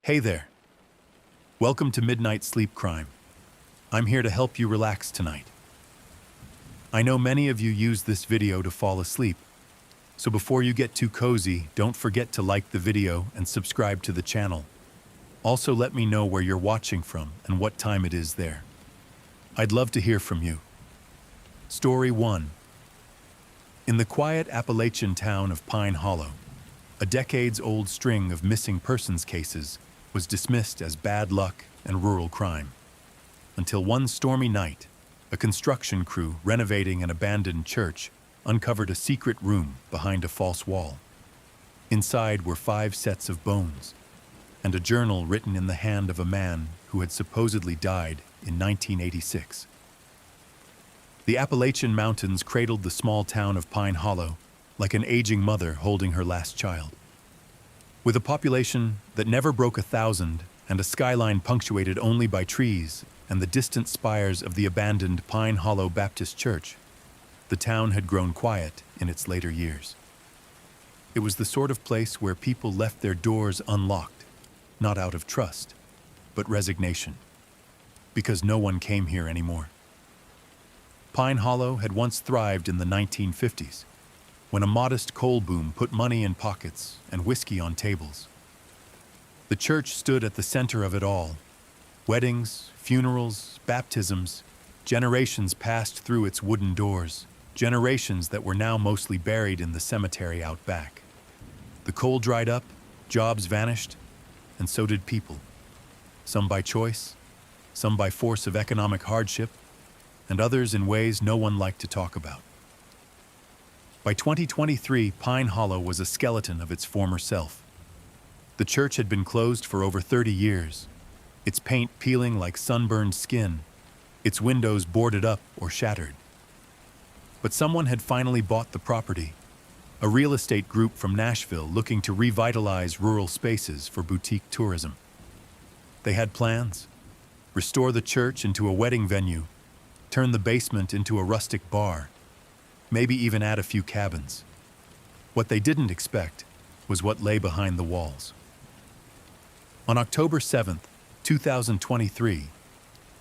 Hey there. Welcome to Midnight Sleep Crime. I'm here to help you relax tonight. I know many of you use this video to fall asleep, so before you get too cozy, don't forget to like the video and subscribe to the channel. Also, let me know where you're watching from and what time it is there. I'd love to hear from you. Story 1. In the quiet Appalachian town of Pine Hollow, a decades-old string of missing persons cases was dismissed as bad luck and rural crime. Until one stormy night, a construction crew renovating an abandoned church uncovered a secret room behind a false wall. Inside were 5 sets of bones, and a journal written in the hand of a man who had supposedly died in 1986. The Appalachian Mountains cradled the small town of Pine Hollow like an aging mother holding her last child. With a population that never broke 1,000 and a skyline punctuated only by trees and the distant spires of the abandoned Pine Hollow Baptist Church, the town had grown quiet in its later years. It was the sort of place where people left their doors unlocked, not out of trust, but resignation, because no one came here anymore. Pine Hollow had once thrived in the 1950s, when a modest coal boom put money in pockets and whiskey on tables. The church stood at the center of it all. Weddings, funerals, baptisms, generations passed through its wooden doors, generations that were now mostly buried in the cemetery out back. The coal dried up, jobs vanished, and so did people. Some by choice, some by force of economic hardship, and others in ways no one liked to talk about. By 2023, Pine Hollow was a skeleton of its former self. The church had been closed for over 30 years, its paint peeling like sunburned skin, its windows boarded up or shattered. But someone had finally bought the property, a real estate group from Nashville looking to revitalize rural spaces for boutique tourism. They had plans: restore the church into a wedding venue, turn the basement into a rustic bar, maybe even add a few cabins. What they didn't expect was what lay behind the walls. On October 7th, 2023,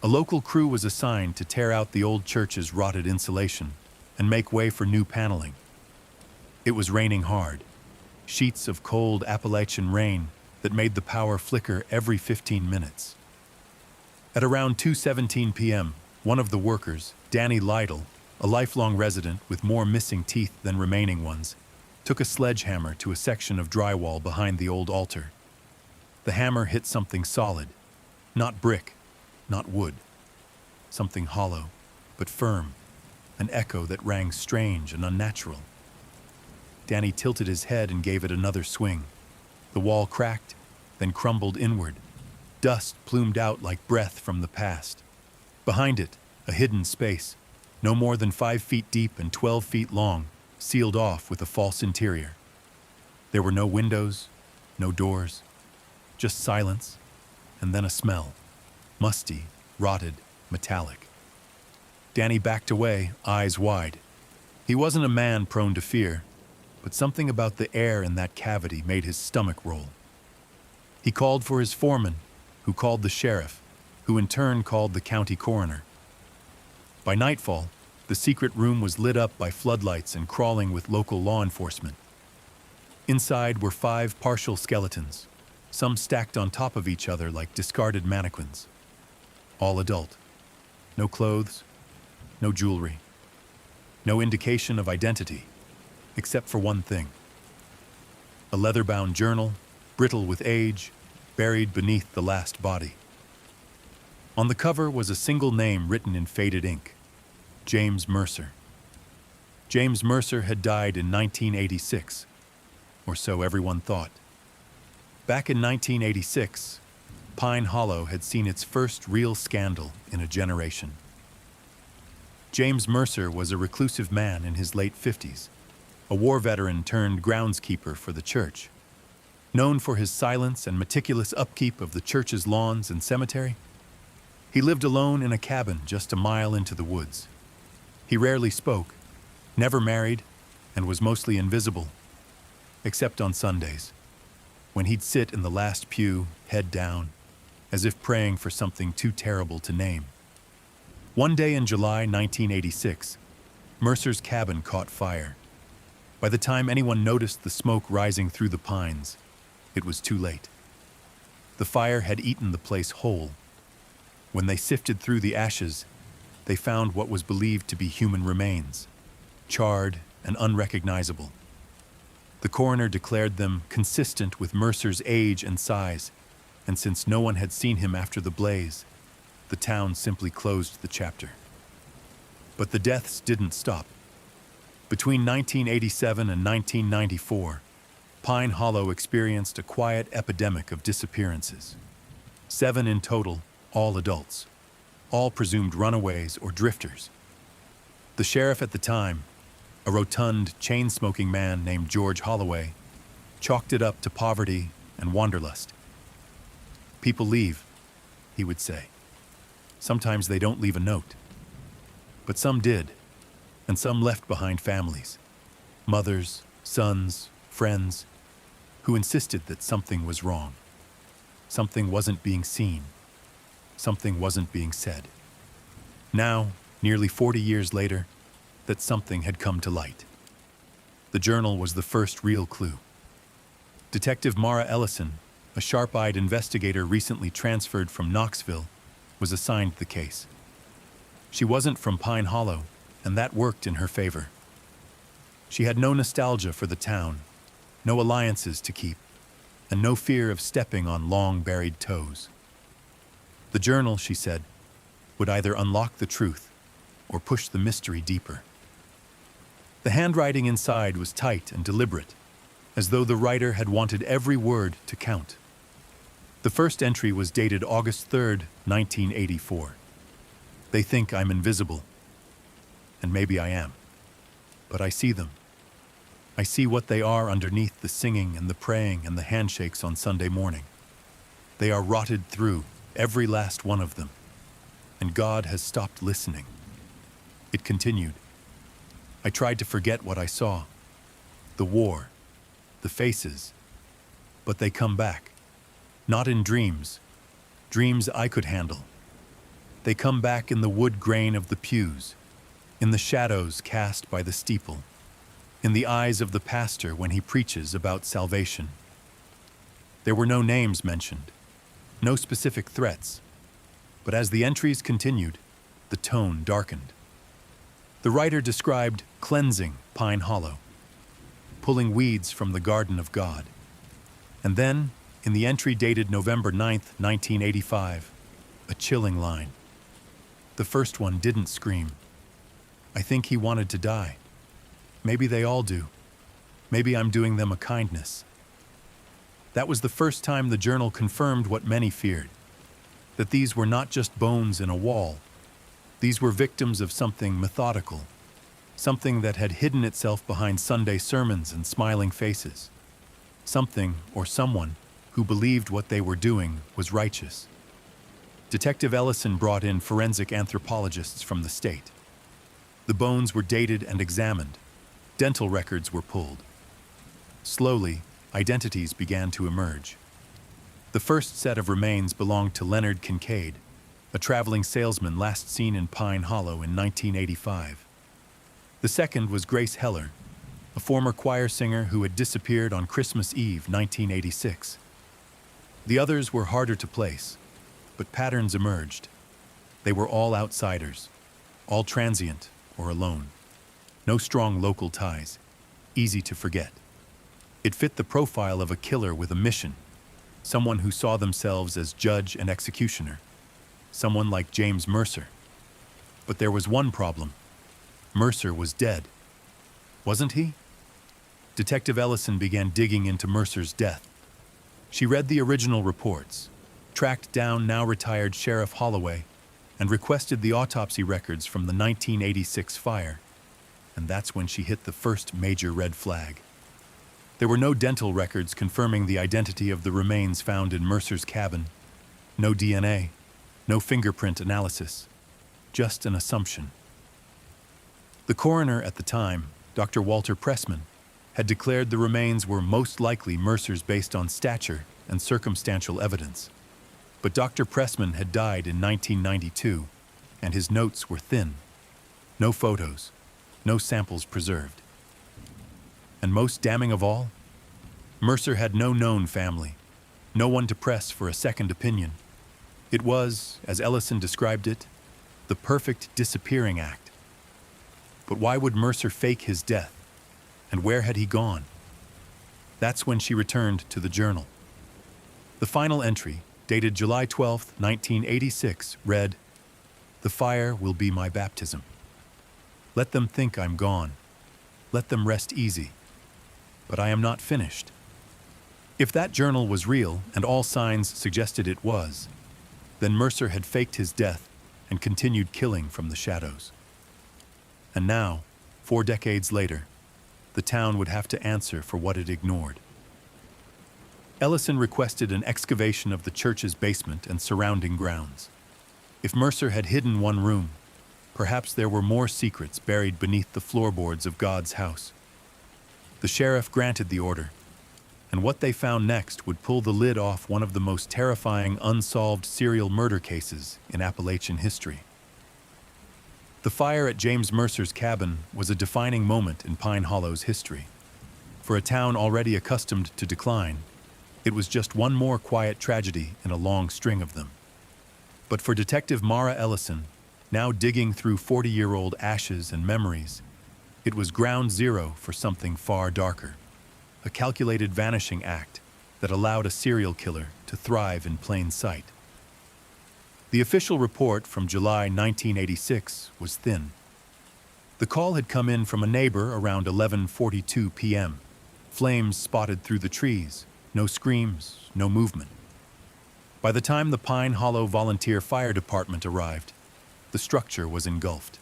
a local crew was assigned to tear out the old church's rotted insulation and make way for new paneling. It was raining hard, sheets of cold Appalachian rain that made the power flicker every 15 minutes. At around 2:17 p.m., one of the workers, Danny Lytle, a lifelong resident with more missing teeth than remaining ones, took a sledgehammer to a section of drywall behind the old altar. The hammer hit something solid, not brick, not wood. Something hollow, but firm, an echo that rang strange and unnatural. Danny tilted his head and gave it another swing. The wall cracked, then crumbled inward. Dust plumed out like breath from the past. Behind it, a hidden space, no more than 5 feet deep and 12 feet long, sealed off with a false interior. There were no windows, no doors, just silence, and then a smell, musty, rotted, metallic. Danny backed away, eyes wide. He wasn't a man prone to fear, but something about the air in that cavity made his stomach roll. He called for his foreman, who called the sheriff, who in turn called the county coroner. By nightfall, the secret room was lit up by floodlights and crawling with local law enforcement. Inside were 5 partial skeletons, some stacked on top of each other like discarded mannequins. All adult. No clothes, no jewelry, no indication of identity, except for one thing: a leather-bound journal, brittle with age, buried beneath the last body. On the cover was a single name written in faded ink: James Mercer. James Mercer had died in 1986, or so everyone thought. Back in 1986, Pine Hollow had seen its first real scandal in a generation. James Mercer was a reclusive man in his late 50s, a war veteran turned groundskeeper for the church. Known for his silence and meticulous upkeep of the church's lawns and cemetery, he lived alone in a cabin just a mile into the woods. He rarely spoke, never married, and was mostly invisible, except on Sundays, when he'd sit in the last pew, head down, as if praying for something too terrible to name. One day in July 1986, Mercer's cabin caught fire. By the time anyone noticed the smoke rising through the pines, it was too late. The fire had eaten the place whole. When they sifted through the ashes, they found what was believed to be human remains, charred and unrecognizable. The coroner declared them consistent with Mercer's age and size, and since no one had seen him after the blaze, the town simply closed the chapter. But the deaths didn't stop. Between 1987 and 1994, Pine Hollow experienced a quiet epidemic of disappearances. 7 in total, all adults, all presumed runaways or drifters. The sheriff at the time, a rotund, chain-smoking man named George Holloway, chalked it up to poverty and wanderlust. People leave, he would say. Sometimes they don't leave a note. But some did, and some left behind families, mothers, sons, friends, who insisted that something was wrong. Something wasn't being seen. Something wasn't being said. Now, nearly 40 years later, that something had come to light. The journal was the first real clue. Detective Mara Ellison, a sharp-eyed investigator recently transferred from Knoxville, was assigned the case. She wasn't from Pine Hollow, and that worked in her favor. She had no nostalgia for the town, no alliances to keep, and no fear of stepping on long-buried toes. The journal, she said, would either unlock the truth or push the mystery deeper. The handwriting inside was tight and deliberate, as though the writer had wanted every word to count. The first entry was dated August 3rd, 1984. They think I'm invisible, and maybe I am, but I see them. I see what they are underneath the singing and the praying and the handshakes on Sunday morning. They are rotted through, every last one of them, and God has stopped listening. It continued. I tried to forget what I saw, the war, the faces, but they come back, not in dreams I could handle. They come back in the wood grain of the pews, in the shadows cast by the steeple, in the eyes of the pastor when he preaches about salvation. There were no names mentioned, no specific threats, but as the entries continued, the tone darkened. The writer described cleansing Pine Hollow, pulling weeds from the garden of God. And then, in the entry dated November 9th, 1985, a chilling line. The first one didn't scream. I think he wanted to die. Maybe they all do. Maybe I'm doing them a kindness. That was the first time the journal confirmed what many feared, that these were not just bones in a wall. These were victims of something methodical, something that had hidden itself behind Sunday sermons and smiling faces, something or someone who believed what they were doing was righteous. Detective Ellison brought in forensic anthropologists from the state. The bones were dated and examined. Dental records were pulled. Slowly, identities began to emerge. The first set of remains belonged to Leonard Kincaid, a traveling salesman last seen in Pine Hollow in 1985. The second was Grace Heller, a former choir singer who had disappeared on Christmas Eve 1986. The others were harder to place, but patterns emerged. They were all outsiders, all transient or alone. No strong local ties, easy to forget. It fit the profile of a killer with a mission, someone who saw themselves as judge and executioner, someone like James Mercer. But there was one problem. Mercer was dead. Wasn't he? Detective Ellison began digging into Mercer's death. She read the original reports, tracked down now-retired Sheriff Holloway, and requested the autopsy records from the 1986 fire. And that's when she hit the first major red flag. There were no dental records confirming the identity of the remains found in Mercer's cabin. No DNA, no fingerprint analysis, just an assumption. The coroner at the time, Dr. Walter Pressman, had declared the remains were most likely Mercer's based on stature and circumstantial evidence. But Dr. Pressman had died in 1992, and his notes were thin. No photos, no samples preserved. And most damning of all, Mercer had no known family, no one to press for a second opinion. It was, as Ellison described it, the perfect disappearing act. But why would Mercer fake his death? And where had he gone? That's when she returned to the journal. The final entry, dated July 12, 1986, read, "The fire will be my baptism. Let them think I'm gone. Let them rest easy. But I am not finished." If that journal was real, and all signs suggested it was, then Mercer had faked his death and continued killing from the shadows. And now, 4 decades later, the town would have to answer for what it ignored. Ellison requested an excavation of the church's basement and surrounding grounds. If Mercer had hidden one room, perhaps there were more secrets buried beneath the floorboards of God's house. The sheriff granted the order, and what they found next would pull the lid off one of the most terrifying unsolved serial murder cases in Appalachian history. The fire at James Mercer's cabin was a defining moment in Pine Hollow's history. For a town already accustomed to decline, it was just one more quiet tragedy in a long string of them. But for Detective Mara Ellison, now digging through 40-year-old ashes and memories, it was ground zero for something far darker, a calculated vanishing act that allowed a serial killer to thrive in plain sight. The official report from July 1986 was thin. The call had come in from a neighbor around 11:42 p.m. Flames spotted through the trees, no screams, no movement. By the time the Pine Hollow Volunteer Fire Department arrived, the structure was engulfed.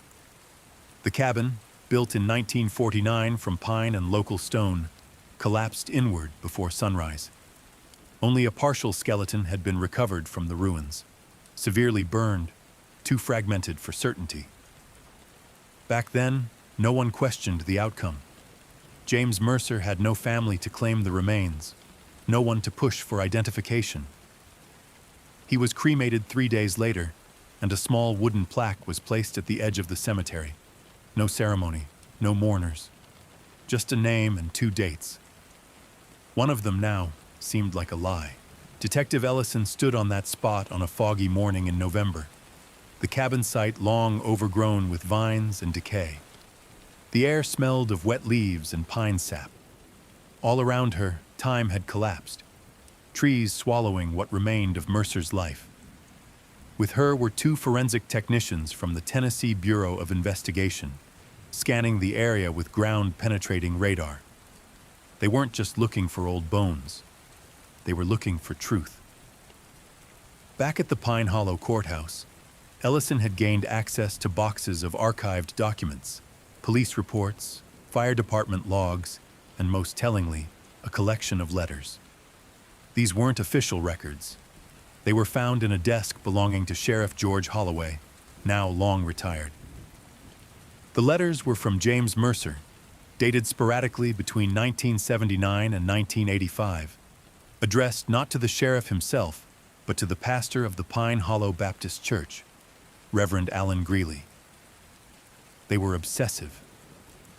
The cabin, built in 1949 from pine and local stone, collapsed inward before sunrise. Only a partial skeleton had been recovered from the ruins, severely burned, too fragmented for certainty. Back then, no one questioned the outcome. James Mercer had no family to claim the remains, no one to push for identification. He was cremated 3 days later, and a small wooden plaque was placed at the edge of the cemetery. No ceremony, no mourners, just a name and 2 dates. One of them now seemed like a lie. Detective Ellison stood on that spot on a foggy morning in November, the cabin site long overgrown with vines and decay. The air smelled of wet leaves and pine sap. All around her, time had collapsed, trees swallowing what remained of Mercer's life. With her were 2 forensic technicians from the Tennessee Bureau of Investigation, scanning the area with ground-penetrating radar. They weren't just looking for old bones. They were looking for truth. Back at the Pine Hollow Courthouse, Ellison had gained access to boxes of archived documents, police reports, fire department logs, and most tellingly, a collection of letters. These weren't official records. They were found in a desk belonging to Sheriff George Holloway, now long retired. The letters were from James Mercer, dated sporadically between 1979 and 1985, addressed not to the sheriff himself, but to the pastor of the Pine Hollow Baptist Church, Reverend Allen Greeley. They were obsessive,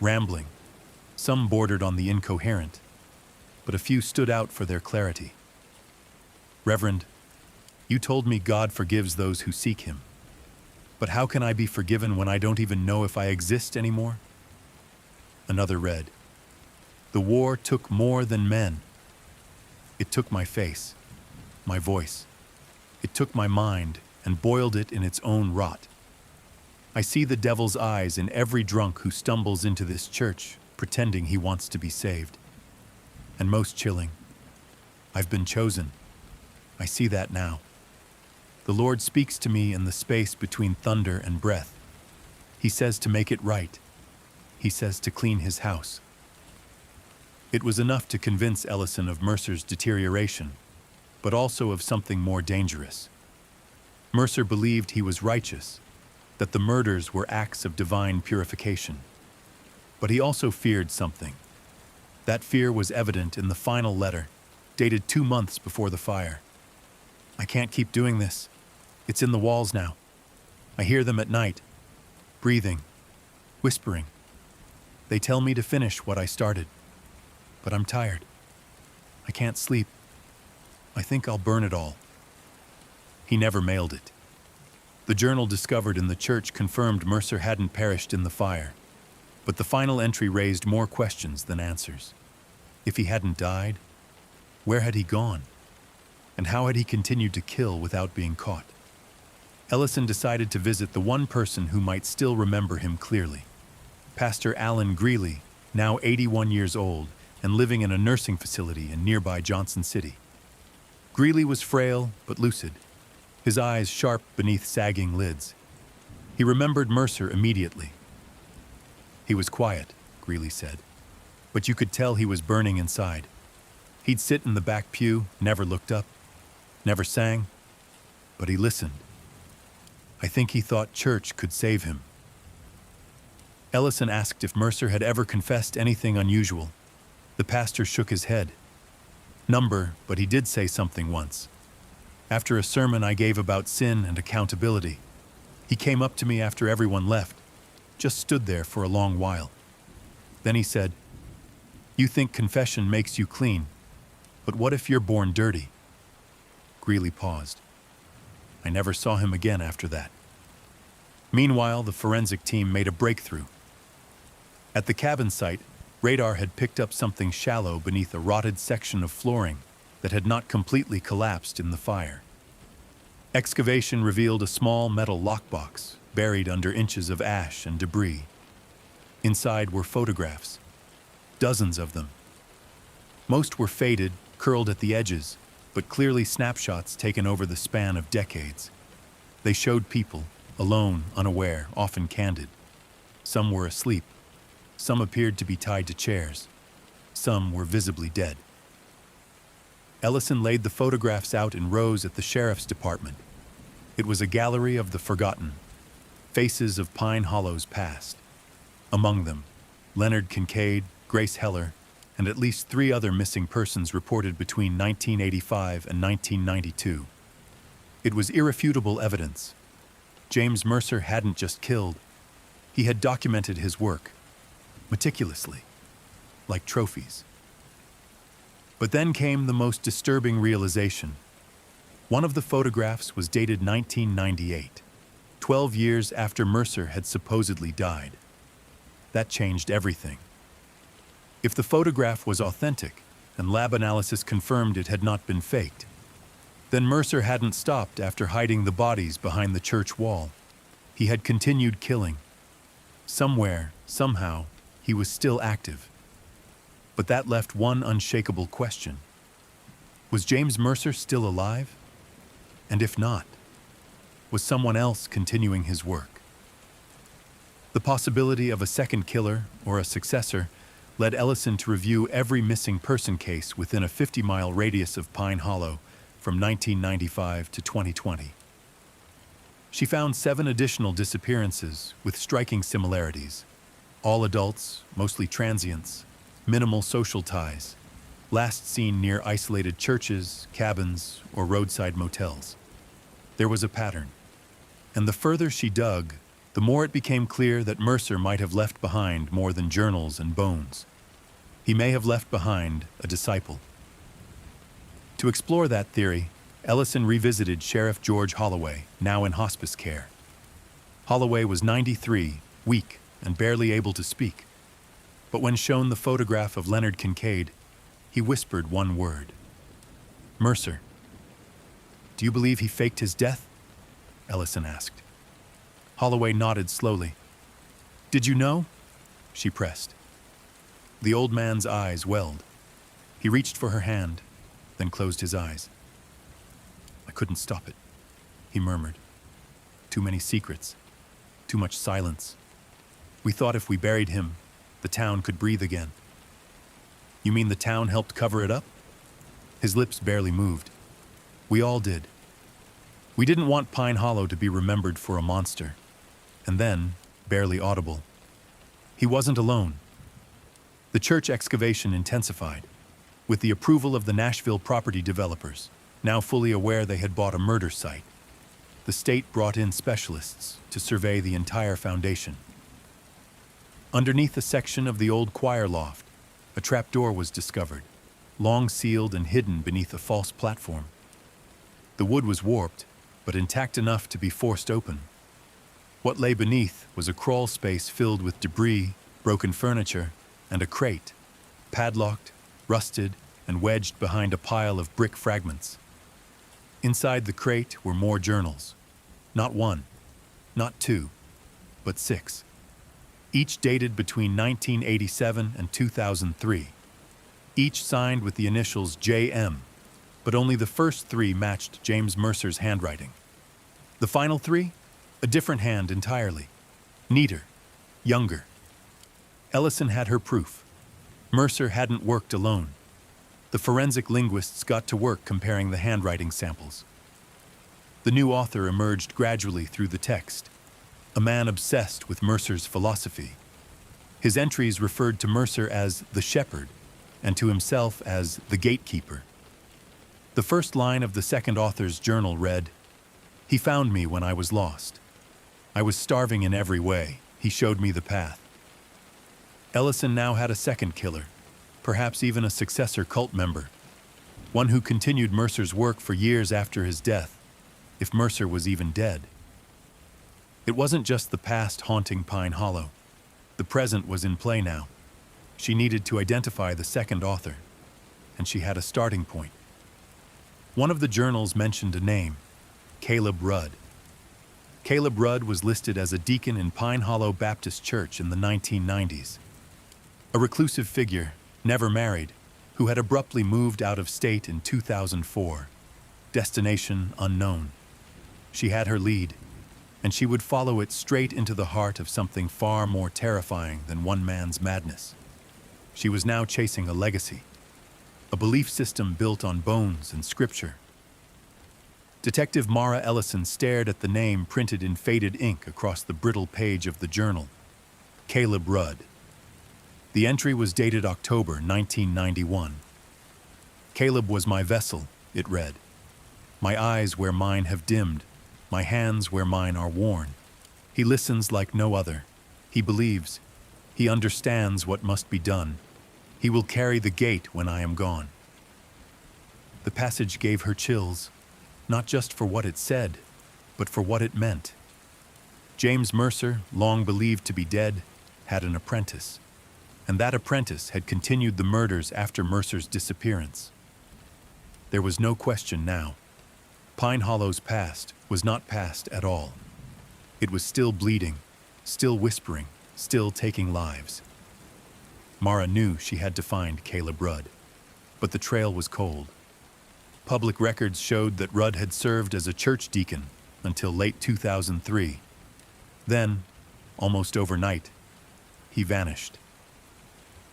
rambling, some bordered on the incoherent, but a few stood out for their clarity. Reverend, you told me God forgives those who seek him. But how can I be forgiven when I don't even know if I exist anymore? Another read, the war took more than men. It took my face, my voice. It took my mind and boiled it in its own rot. I see the devil's eyes in every drunk who stumbles into this church, pretending he wants to be saved. And most chilling, I've been chosen. I see that now. The Lord speaks to me in the space between thunder and breath. He says to make it right. He says to clean his house. It was enough to convince Ellison of Mercer's deterioration, but also of something more dangerous. Mercer believed he was righteous, that the murders were acts of divine purification. But he also feared something. That fear was evident in the final letter, dated 2 months before the fire. I can't keep doing this. It's in the walls now. I hear them at night, breathing, whispering. They tell me to finish what I started, but I'm tired. I can't sleep. I think I'll burn it all. He never mailed it. The journal discovered in the church confirmed Mercer hadn't perished in the fire, but the final entry raised more questions than answers. If he hadn't died, where had he gone? And how had he continued to kill without being caught? Ellison decided to visit the one person who might still remember him clearly. Pastor Alan Greeley, now 81 years old and living in a nursing facility in nearby Johnson City. Greeley was frail but lucid, his eyes sharp beneath sagging lids. He remembered Mercer immediately. He was quiet, Greeley said, but you could tell he was burning inside. He'd sit in the back pew, never looked up, never sang, but he listened. I think he thought church could save him. Ellison asked if Mercer had ever confessed anything unusual. The pastor shook his head. But he did say something once. After a sermon I gave about sin and accountability, he came up to me after everyone left, just stood there for a long while. Then he said, "You think confession makes you clean, but what if you're born dirty?" Greeley paused. I never saw him again after that. Meanwhile, the forensic team made a breakthrough. At the cabin site, radar had picked up something shallow beneath a rotted section of flooring that had not completely collapsed in the fire. Excavation revealed a small metal lockbox buried under inches of ash and debris. Inside were photographs, dozens of them. Most were faded, curled at the edges, but clearly snapshots taken over the span of decades. They showed people, alone, unaware, often candid. Some were asleep. Some appeared to be tied to chairs. Some were visibly dead. Ellison laid the photographs out in rows at the sheriff's department. It was a gallery of the forgotten, faces of Pine Hollow's past. Among them, Leonard Kincaid, Grace Heller, and at least 3 other missing persons reported between 1985 and 1992. It was irrefutable evidence. James Mercer hadn't just killed, he had documented his work, meticulously, like trophies. But then came the most disturbing realization. One of the photographs was dated 1998, 12 years after Mercer had supposedly died. That changed everything. If the photograph was authentic, and lab analysis confirmed it had not been faked, then Mercer hadn't stopped after hiding the bodies behind the church wall. He had continued killing. Somewhere, somehow, he was still active. But that left one unshakable question. Was James Mercer still alive? And if not, was someone else continuing his work? The possibility of a second killer or a successor led Ellison to review every missing person case within a 50-mile radius of Pine Hollow from 1995 to 2020. She found 7 additional disappearances with striking similarities. All adults, mostly transients, minimal social ties, last seen near isolated churches, cabins, or roadside motels. There was a pattern, and the further she dug, the more it became clear that Mercer might have left behind more than journals and bones. He may have left behind a disciple. To explore that theory, Ellison revisited Sheriff George Holloway, now in hospice care. Holloway was 93, weak, and barely able to speak. But when shown the photograph of Leonard Kincaid, he whispered one word. Mercer. Do you believe he faked his death? Ellison asked. Holloway nodded slowly. Did you know? She pressed. The old man's eyes welled. He reached for her hand, then closed his eyes. I couldn't stop it, he murmured. Too many secrets, too much silence. We thought if we buried him, the town could breathe again. You mean the town helped cover it up? His lips barely moved. We all did. We didn't want Pine Hollow to be remembered for a monster. And then, barely audible, he wasn't alone. The church excavation intensified. with the approval of the Nashville property developers, now fully aware they had bought a murder site. The state brought in specialists to survey the entire foundation. Underneath a section of the old choir loft, a trapdoor was discovered, long sealed and hidden beneath a false platform. The wood was warped, but intact enough to be forced open. What lay beneath was a crawl space filled with debris, broken furniture, and a crate, padlocked, rusted, and wedged behind a pile of brick fragments. Inside the crate were more journals. Not one, not two, but 6. Each dated between 1987 and 2003. Each signed with the initials J.M., but only the first 3 matched James Mercer's handwriting. The final 3? A different hand entirely. Neater, younger. Ellison had her proof. Mercer hadn't worked alone. The forensic linguists got to work comparing the handwriting samples. The new author emerged gradually through the text, a man obsessed with Mercer's philosophy. His entries referred to Mercer as the shepherd and to himself as the gatekeeper. The first line of the second author's journal read, "He found me when I was lost. I was starving in every way. He showed me the path." Ellison now had a second killer, perhaps even a successor cult member, one who continued Mercer's work for years after his death, if Mercer was even dead. It wasn't just the past haunting Pine Hollow. The present was in play now. She needed to identify the second author, and she had a starting point. One of the journals mentioned a name, Caleb Rudd. Caleb Rudd was listed as a deacon in Pine Hollow Baptist Church in the 1990s. A reclusive figure, never married, who had abruptly moved out of state in 2004. Destination unknown. She had her lead, and she would follow it straight into the heart of something far more terrifying than one man's madness. She was now chasing a legacy, a belief system built on bones and scripture. Detective Mara Ellison stared at the name printed in faded ink across the brittle page of the journal, Caleb Rudd. The entry was dated October 1991. "Caleb was my vessel," it read. "My eyes where mine have dimmed, my hands where mine are worn. He listens like no other. He believes. He understands what must be done. He will carry the gate when I am gone." The passage gave her chills, not just for what it said, but for what it meant. James Mercer, long believed to be dead, had an apprentice, and that apprentice had continued the murders after Mercer's disappearance. There was no question now. Pine Hollow's past was not past at all. It was still bleeding, still whispering, still taking lives. Mara knew she had to find Caleb Rudd, but the trail was cold. Public records showed that Rudd had served as a church deacon until late 2003. Then, almost overnight, he vanished.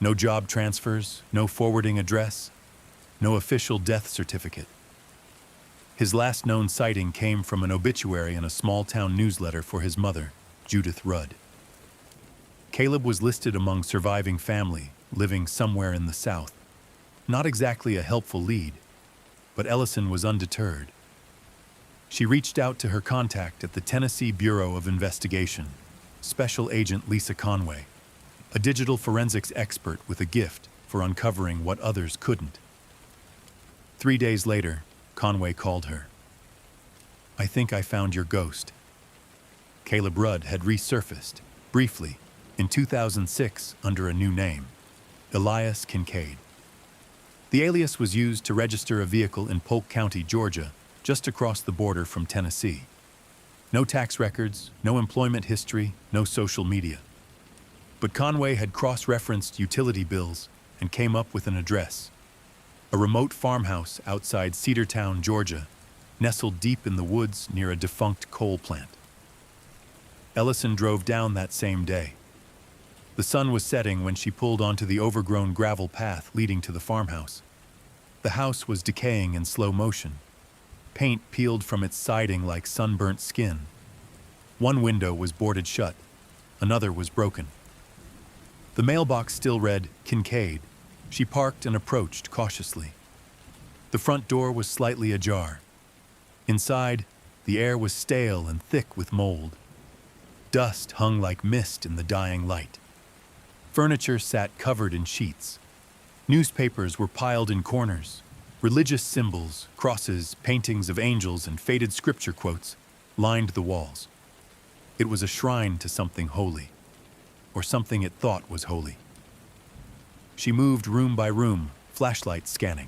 No job transfers, no forwarding address, no official death certificate. His last known sighting came from an obituary in a small-town newsletter for his mother, Judith Rudd. Caleb was listed among surviving family living somewhere in the South. Not exactly a helpful lead, but Ellison was undeterred. She reached out to her contact at the Tennessee Bureau of Investigation, Special Agent Lisa Conway, a digital forensics expert with a gift for uncovering what others couldn't. 3 days later, Conway called her. "I think I found your ghost." Caleb Rudd had resurfaced, briefly, in 2006 under a new name, Elias Kincaid. The alias was used to register a vehicle in Polk County, Georgia, just across the border from Tennessee. No tax records, no employment history, no social media. But Conway had cross-referenced utility bills and came up with an address. A remote farmhouse outside Cedartown, Georgia, nestled deep in the woods near a defunct coal plant. Ellison drove down that same day. The sun was setting when she pulled onto the overgrown gravel path leading to the farmhouse. The house was decaying in slow motion. Paint peeled from its siding like sunburnt skin. One window was boarded shut. Another was broken. The mailbox still read Kincaid, She parked and approached cautiously. The front door was slightly ajar. Inside, the air was stale and thick with mold. Dust hung like mist in the dying light. Furniture sat covered in sheets. Newspapers were piled in corners. Religious symbols, crosses, paintings of angels, and faded scripture quotes lined the walls. It was a shrine to something holy, or something it thought was holy. She moved room by room, flashlight scanning.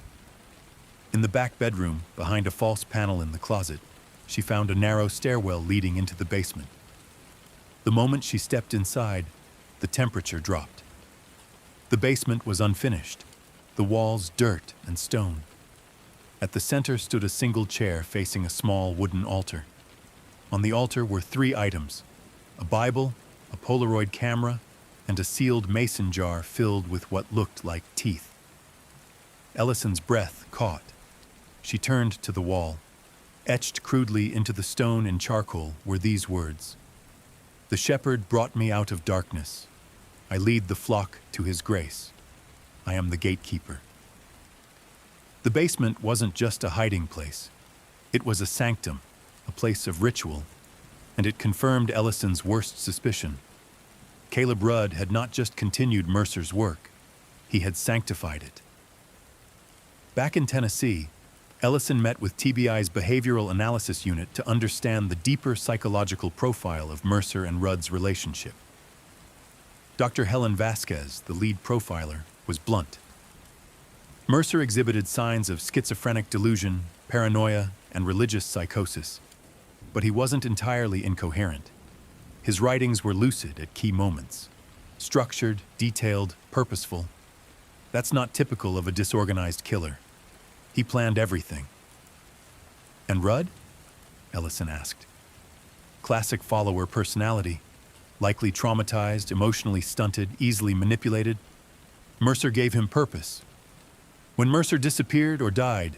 In the back bedroom, behind a false panel in the closet, she found a narrow stairwell leading into the basement. The moment she stepped inside, the temperature dropped. The basement was unfinished, the walls dirt and stone. At the center stood a single chair facing a small wooden altar. On the altar were 3 items: a Bible, a Polaroid camera, and a sealed mason jar filled with what looked like teeth. Ellison's breath caught. She turned to the wall. Etched crudely into the stone in charcoal were these words: "The shepherd brought me out of darkness. I lead the flock to his grace. I am the gatekeeper." The basement wasn't just a hiding place. It was a sanctum, a place of ritual, and it confirmed Ellison's worst suspicion. Caleb Rudd had not just continued Mercer's work, he had sanctified it. Back in Tennessee, Ellison met with TBI's Behavioral Analysis Unit to understand the deeper psychological profile of Mercer and Rudd's relationship. Dr. Helen Vasquez, the lead profiler, was blunt. Mercer exhibited signs of schizophrenic delusion, paranoia, and religious psychosis, but he wasn't entirely incoherent. His writings were lucid at key moments, structured, detailed, purposeful. That's not typical of a disorganized killer. He planned everything. And Rudd? Ellison asked. Classic follower personality, likely traumatized, emotionally stunted, easily manipulated. Mercer gave him purpose. When Mercer disappeared or died,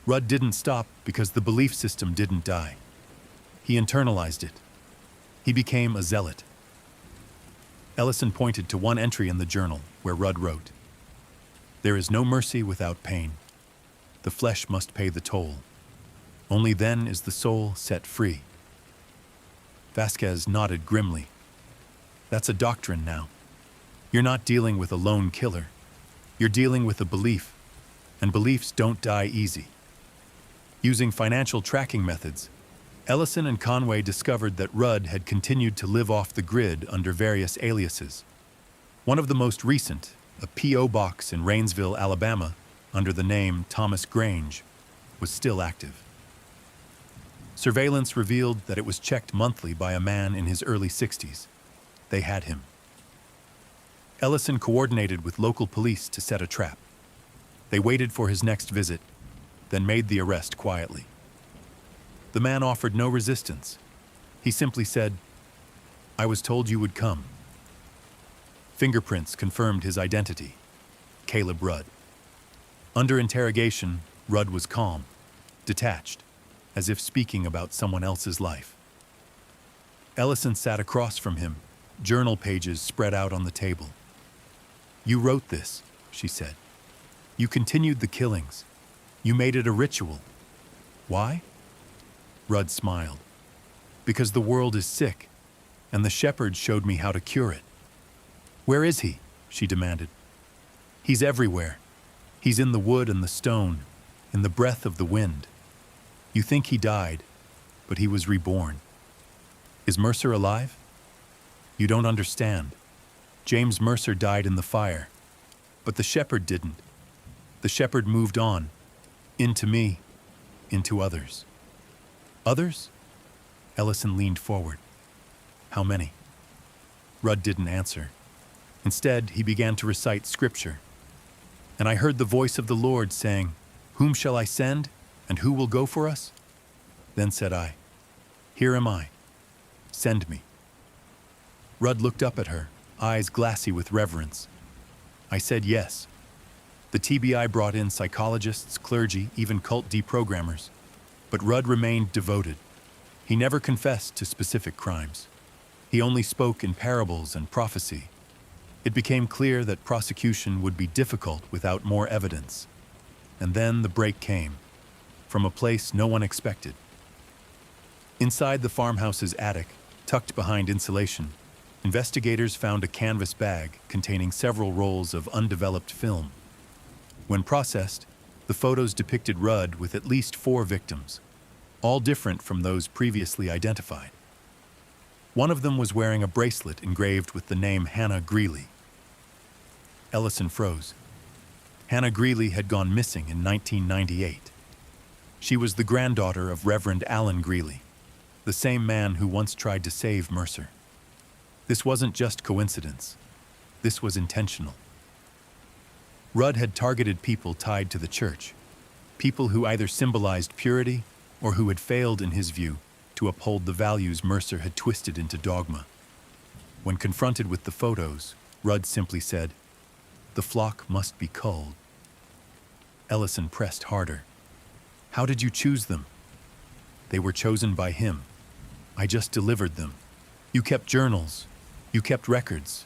Rudd didn't stop because the belief system didn't die. He internalized it. He became a zealot. Ellison pointed to one entry in the journal where Rudd wrote, "There is no mercy without pain. The flesh must pay the toll. Only then is the soul set free." Vasquez nodded grimly. That's a doctrine now. You're not dealing with a lone killer. You're dealing with a belief, and beliefs don't die easy. Using financial tracking methods, Ellison and Conway discovered that Rudd had continued to live off the grid under various aliases. One of the most recent, a P.O. box in Rainsville, Alabama, under the name Thomas Grange, was still active. Surveillance revealed that it was checked monthly by a man in his early 60s. They had him. Ellison coordinated with local police to set a trap. They waited for his next visit, then made the arrest quietly. The man offered no resistance. He simply said, "I was told you would come." Fingerprints confirmed his identity: Caleb Rudd. Under interrogation, Rudd was calm, detached, as if speaking about someone else's life. Ellison sat across from him, journal pages spread out on the table. "You wrote this," she said. "You continued the killings. You made it a ritual. Why?" Rudd smiled. "Because the world is sick, and the shepherd showed me how to cure it." "Where is he?" she demanded. "He's everywhere. He's in the wood and the stone, in the breath of the wind. You think he died, but he was reborn. Is Mercer alive? You don't understand. James Mercer died in the fire, but the shepherd didn't. The shepherd moved on, into me, into others." "Others?" Ellison leaned forward. "How many?" Rudd didn't answer. Instead, he began to recite scripture. "And I heard the voice of the Lord saying, 'Whom shall I send, and who will go for us?' Then said I, 'Here am I. Send me.'" Rudd looked up at her, eyes glassy with reverence. "I said yes. The TBI brought in psychologists, clergy, even cult deprogrammers. But Rudd remained devoted. He never confessed to specific crimes. He only spoke in parables and prophecy. It became clear that prosecution would be difficult without more evidence. And then the break came, from a place no one expected. Inside the farmhouse's attic, tucked behind insulation, investigators found a canvas bag containing several rolls of undeveloped film. When processed, the photos depicted Rudd with at least 4 victims, all different from those previously identified. One of them was wearing a bracelet engraved with the name Hannah Greeley. Ellison froze. Hannah Greeley had gone missing in 1998. She was the granddaughter of Reverend Allen Greeley, the same man who once tried to save Mercer. This wasn't just coincidence. This was intentional. Rudd had targeted people tied to the church, people who either symbolized purity or who had failed, in his view, to uphold the values Mercer had twisted into dogma. When confronted with the photos, Rudd simply said, "The flock must be culled." Ellison pressed harder. "How did you choose them?" "They were chosen by him. I just delivered them. You kept journals. You kept records.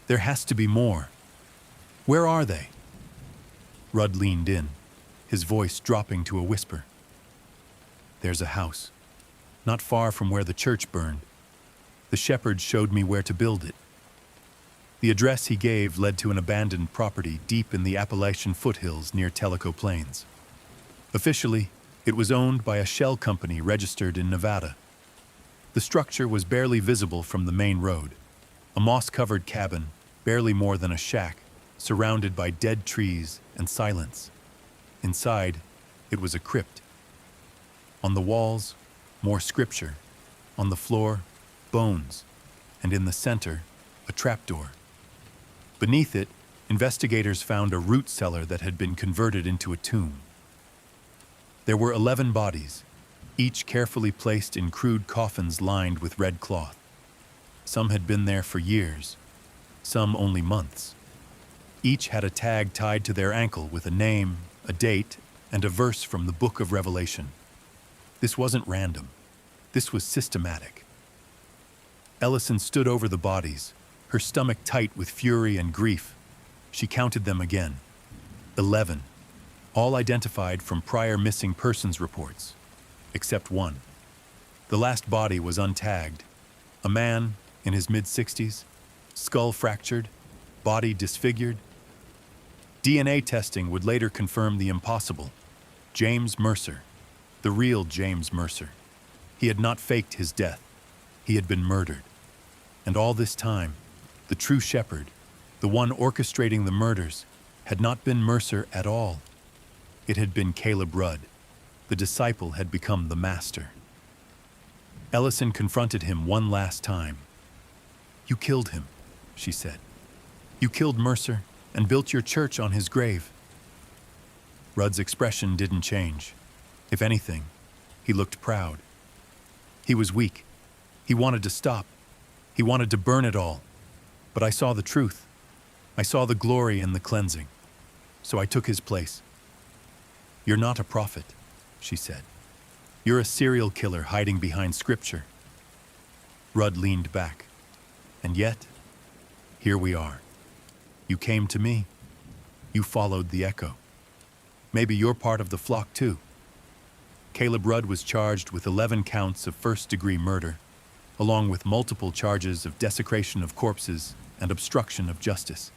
There has to be more. Where are they?" Rudd leaned in, his voice dropping to a whisper. "There's a house, not far from where the church burned. The shepherds showed me where to build it." The address he gave led to an abandoned property deep in the Appalachian foothills near Tellico Plains. Officially, it was owned by a shell company registered in Nevada. The structure was barely visible from the main road, a moss-covered cabin, barely more than a shack, surrounded by dead trees and silence. Inside, it was a crypt. On the walls, more scripture. On the floor, bones. And in the center, a trapdoor. Beneath it, investigators found a root cellar that had been converted into a tomb. There were 11 bodies, each carefully placed in crude coffins lined with red cloth. Some had been there for years, some only months. Each had a tag tied to their ankle with a name, a date, and a verse from the Book of Revelation. This wasn't random. This was systematic. Ellison stood over the bodies, her stomach tight with fury and grief. She counted them again. 11, all identified from prior missing persons reports, except one. The last body was untagged. A man in his mid-60s, skull fractured, body disfigured. DNA testing would later confirm the impossible. James Mercer, the real James Mercer. He had not faked his death. He had been murdered. And all this time, the true shepherd, the one orchestrating the murders, had not been Mercer at all. It had been Caleb Rudd. The disciple had become the master. Ellison confronted him one last time. "You killed him," she said. "You killed Mercer and built your church on his grave." Rudd's expression didn't change. If anything, he looked proud. He was weak. He wanted to stop. He wanted to burn it all. But I saw the truth. I saw the glory in the cleansing. So I took his place. "You're not a prophet," she said. "You're a serial killer hiding behind scripture." Rudd leaned back. "And yet, here we are. You came to me. You followed the echo. Maybe you're part of the flock too." Caleb Rudd was charged with 11 counts of first-degree murder, along with multiple charges of desecration of corpses and obstruction of justice.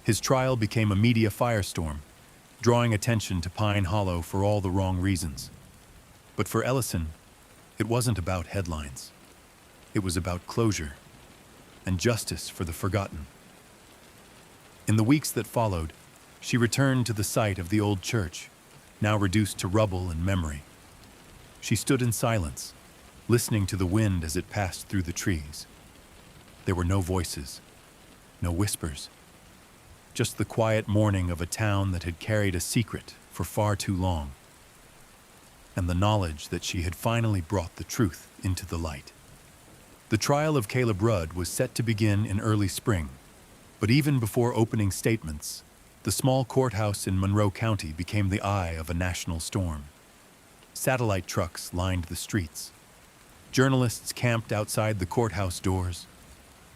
His trial became a media firestorm, drawing attention to Pine Hollow for all the wrong reasons. But for Ellison, it wasn't about headlines. It was about closure and justice for the forgotten. In the weeks that followed, she returned to the site of the old church, now reduced to rubble and memory. She stood in silence, listening to the wind as it passed through the trees. There were no voices, no whispers, just the quiet mourning of a town that had carried a secret for far too long, and the knowledge that she had finally brought the truth into the light. The trial of Caleb Rudd was set to begin in early spring, but even before opening statements, the small courthouse in Monroe County became the eye of a national storm. Satellite trucks lined the streets. Journalists camped outside the courthouse doors.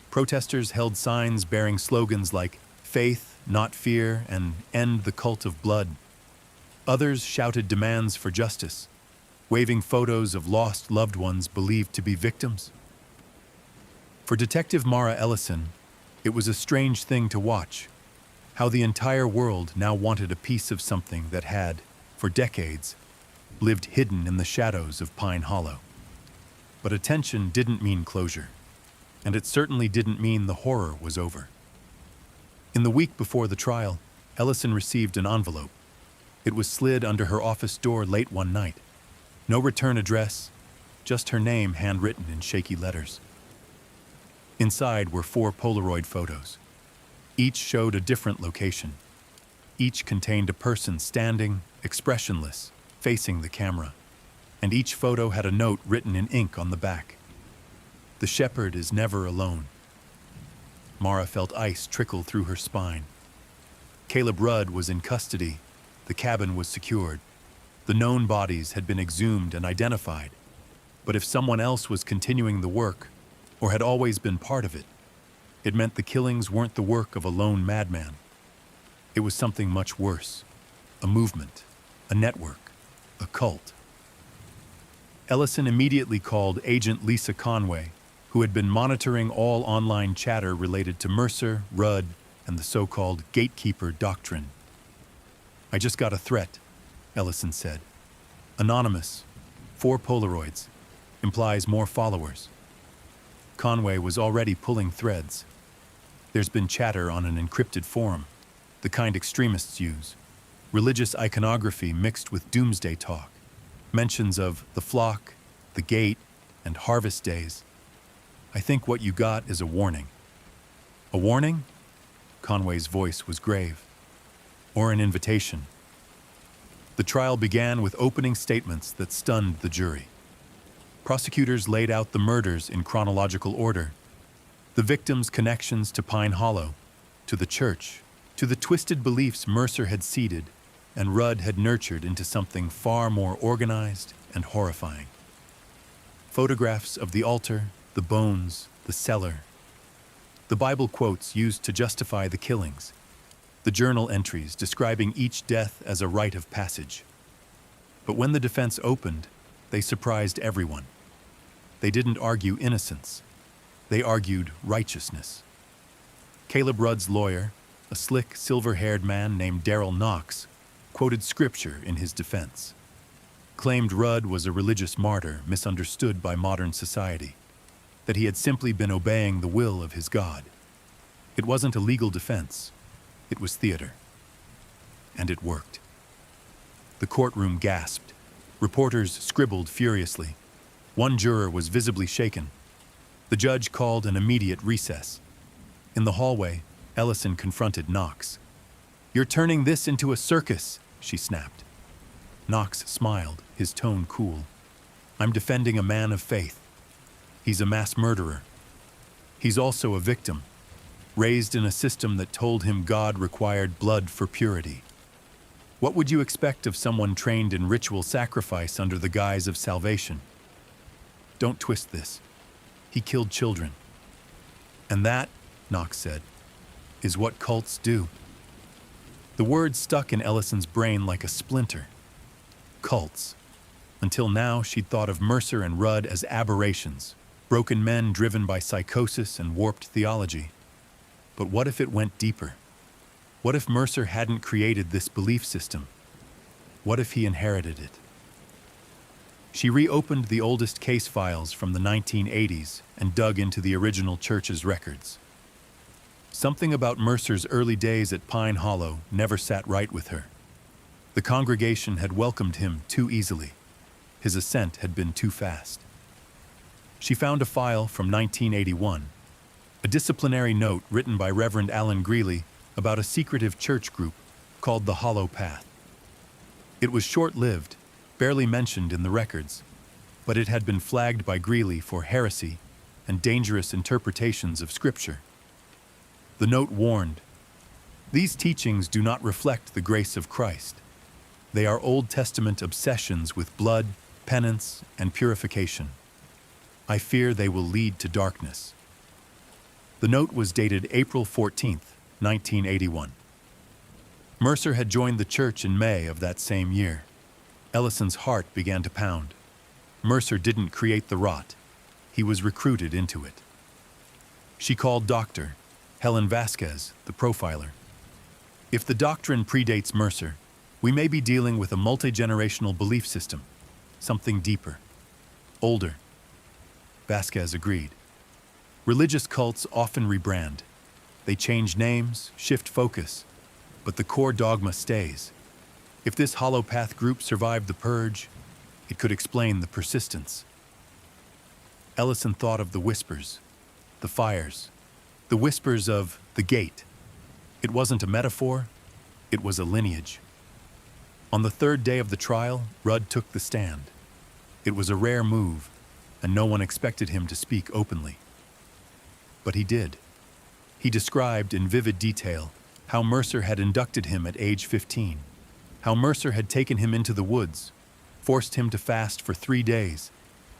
Protesters held signs bearing slogans like "Faith, not fear," and "End the cult of blood." Others shouted demands for justice, waving photos of lost loved ones believed to be victims. For Detective Mara Ellison, it was a strange thing to watch, how the entire world now wanted a piece of something that had, for decades, lived hidden in the shadows of Pine Hollow. But attention didn't mean closure, and it certainly didn't mean the horror was over. In the week before the trial, Ellison received an envelope. It was slid under her office door late one night. No return address, just her name handwritten in shaky letters. Inside were 4 Polaroid photos. Each showed a different location. Each contained a person standing, expressionless, facing the camera. And each photo had a note written in ink on the back. "The shepherd is never alone." Mara felt ice trickle through her spine. Caleb Rudd was in custody. The cabin was secured. The known bodies had been exhumed and identified. But if someone else was continuing the work, or had always been part of it, it meant the killings weren't the work of a lone madman. It was something much worse. A movement, a network, a cult. Ellison immediately called Agent Lisa Conway, who had been monitoring all online chatter related to Mercer, Rudd, and the so-called gatekeeper doctrine. "I just got a threat," Ellison said. "Anonymous, 4 Polaroids, implies more followers." Conway was already pulling threads. There's been chatter on an encrypted forum, the kind extremists use. Religious iconography mixed with doomsday talk. Mentions of the flock, the gate, and harvest days. "I think what you got is a warning." "A warning?" Conway's voice was grave. "Or an invitation." The trial began with opening statements that stunned the jury. Prosecutors laid out the murders in chronological order. The victims' connections to Pine Hollow, to the church, to the twisted beliefs Mercer had seeded and Rudd had nurtured into something far more organized and horrifying. Photographs of the altar, the bones, the cellar. The Bible quotes used to justify the killings. The journal entries describing each death as a rite of passage. But when the defense opened, they surprised everyone. They didn't argue innocence. They argued righteousness. Caleb Rudd's lawyer, a slick, silver-haired man named Daryl Knox, quoted scripture in his defense. Claimed Rudd was a religious martyr misunderstood by modern society, that he had simply been obeying the will of his God. It wasn't a legal defense. It was theater. And it worked. The courtroom gasped. Reporters scribbled furiously. One juror was visibly shaken. The judge called an immediate recess. In the hallway, Ellison confronted Knox. "You're turning this into a circus," she snapped. Knox smiled, his tone cool. "I'm defending a man of faith. He's a mass murderer. He's also a victim, raised in a system that told him God required blood for purity. What would you expect of someone trained in ritual sacrifice under the guise of salvation? Don't twist this. He killed children. And that," Knox said, "is what cults do." The word stuck in Ellison's brain like a splinter. Cults. Until now, she'd thought of Mercer and Rudd as aberrations, broken men driven by psychosis and warped theology. But what if it went deeper? What if Mercer hadn't created this belief system? What if he inherited it? She reopened the oldest case files from the 1980s and dug into the original church's records. Something about Mercer's early days at Pine Hollow never sat right with her. The congregation had welcomed him too easily. His ascent had been too fast. She found a file from 1981, a disciplinary note written by Reverend Alan Greeley about a secretive church group called the Hollow Path. It was short-lived, barely mentioned in the records, but it had been flagged by Greeley for heresy and dangerous interpretations of Scripture. The note warned, "These teachings do not reflect the grace of Christ. They are Old Testament obsessions with blood, penance, and purification. I fear they will lead to darkness." The The note was dated April 14th, 1981. Mercer had joined the church in May of that same year. Ellison's heart began to pound. Mercer didn't create the rot. He was recruited into it. She called Dr. Helen Vasquez, the profiler. If the doctrine predates Mercer, we may be dealing with a multi-generational belief system, something deeper, older. Vasquez agreed. Religious cults often rebrand. They change names, shift focus, but the core dogma stays. If this holopath group survived the purge, it could explain the persistence. Ellison thought of the whispers, the fires, the whispers of the gate. It wasn't a metaphor, it was a lineage. On the third day of the trial, Rudd took the stand. It was a rare move, and no one expected him to speak openly. But he did. He described in vivid detail how Mercer had inducted him at age 15, how Mercer had taken him into the woods, forced him to fast for 3 days,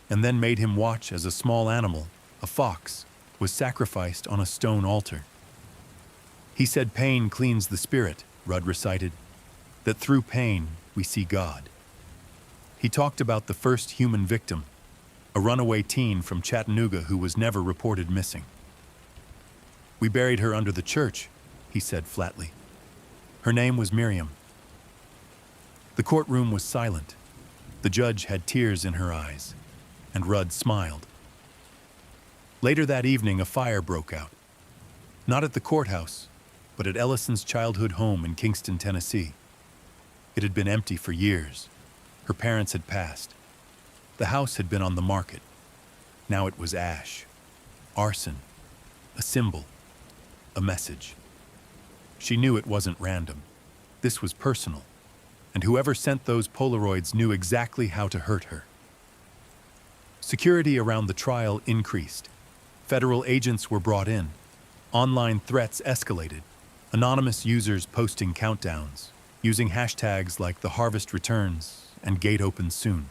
and then made him watch as a small animal, a fox, was sacrificed on a stone altar. He said pain cleans the spirit, Rudd recited, that through pain we see God. He talked about the first human victim, a runaway teen from Chattanooga who was never reported missing. We buried her under the church, he said flatly. Her name was Miriam. The courtroom was silent. The judge had tears in her eyes, and Rudd smiled. Later that evening, a fire broke out. Not at the courthouse, but at Ellison's childhood home in Kingston, Tennessee. It had been empty for years. Her parents had passed. The house had been on the market. Now it was ash, arson, a symbol, a message. She knew it wasn't random. This was personal, and whoever sent those Polaroids knew exactly how to hurt her. Security around the trial increased. Federal agents were brought in. Online threats escalated. Anonymous users posting countdowns, using hashtags like The Harvest Returns and Gate Opens Soon.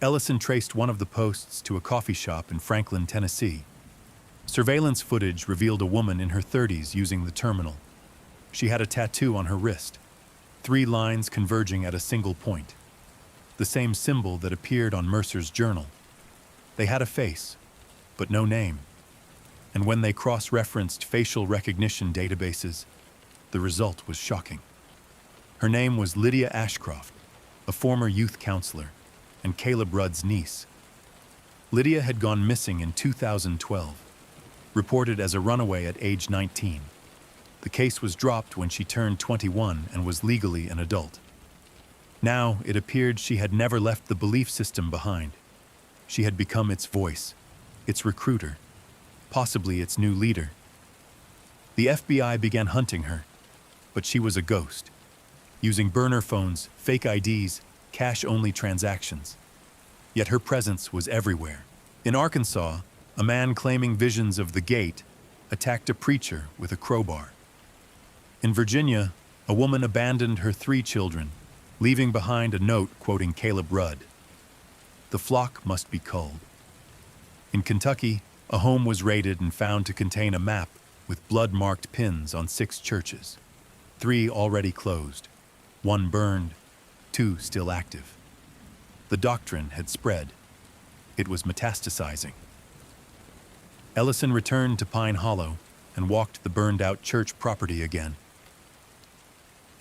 Ellison traced one of the posts to a coffee shop in Franklin, Tennessee. Surveillance footage revealed a woman in her 30s using the terminal. She had a tattoo on her wrist, 3 lines converging at a single point, the same symbol that appeared on Mercer's journal. They had a face, but no name. And when they cross-referenced facial recognition databases, the result was shocking. Her name was Lydia Ashcroft, a former youth counselor, and Caleb Rudd's niece. Lydia had gone missing in 2012, reported as a runaway at age 19. The case was dropped when she turned 21 and was legally an adult. Now, it appeared she had never left the belief system behind. She had become its voice, its recruiter, possibly its new leader. The FBI began hunting her, but she was a ghost, using burner phones, fake IDs, cash-only transactions. Yet her presence was everywhere. In Arkansas, a man claiming visions of the gate attacked a preacher with a crowbar. In Virginia, a woman abandoned her 3 children, leaving behind a note quoting Caleb Rudd. The flock must be culled. In Kentucky, a home was raided and found to contain a map with blood-marked pins on 6 churches, 3 already closed, 1 burned, 2 still active. The doctrine had spread. It was metastasizing. Ellison returned to Pine Hollow and walked the burned-out church property again.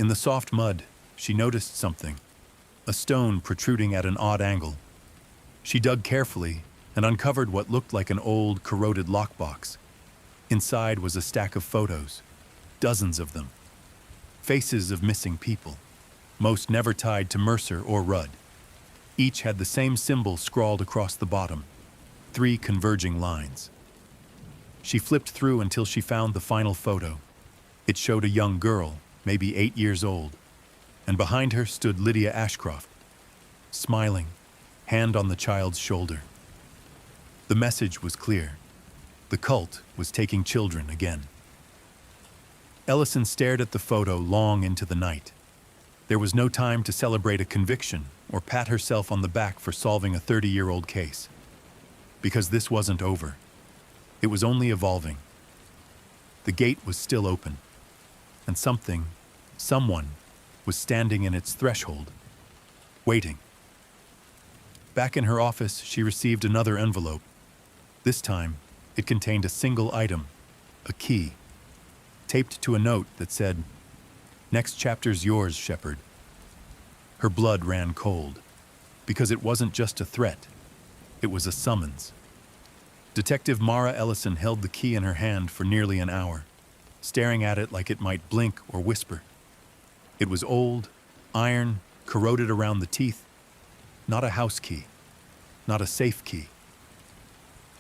In the soft mud, she noticed something, a stone protruding at an odd angle. She dug carefully and uncovered what looked like an old, corroded lockbox. Inside was a stack of photos, dozens of them. Faces of missing people, most never tied to Mercer or Rudd. Each had the same symbol scrawled across the bottom, 3 converging lines. She flipped through until she found the final photo. It showed a young girl, maybe 8 years old, and behind her stood Lydia Ashcroft, smiling, hand on the child's shoulder. The message was clear. The cult was taking children again. Ellison stared at the photo long into the night. There was no time to celebrate a conviction or pat herself on the back for solving a 30-year-old case. Because this wasn't over. It was only evolving. The gate was still open, and someone, was standing in its threshold, waiting. Back in her office, she received another envelope. This time, it contained a single item, a key, taped to a note that said, "Next chapter's yours, Shepard." Her blood ran cold, because it wasn't just a threat, it was a summons. Detective Mara Ellison held the key in her hand for nearly an hour, staring at it like it might blink or whisper. It was old, iron, corroded around the teeth. Not a house key, not a safe key.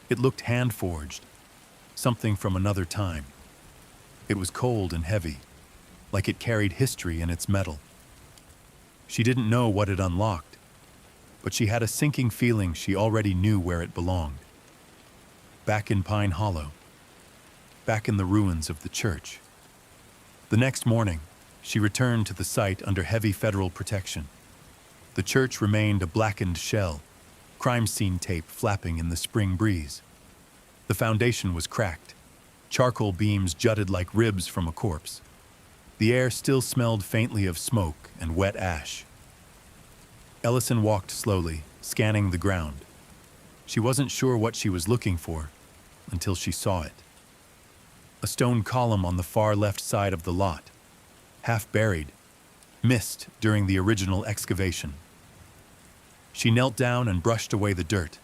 It looked hand-forged, something from another time. It was cold and heavy, like it carried history in its metal. She didn't know what it unlocked, but she had a sinking feeling she already knew where it belonged. Back in Pine Hollow, back in the ruins of the church. The next morning, she returned to the site under heavy federal protection. The church remained a blackened shell, crime scene tape flapping in the spring breeze. The foundation was cracked. Charcoal beams jutted like ribs from a corpse. The air still smelled faintly of smoke and wet ash. Ellison walked slowly, scanning the ground. She wasn't sure what she was looking for until she saw it. A stone column on the far left side of the lot, half buried, missed during the original excavation. She knelt down and brushed away the dirt.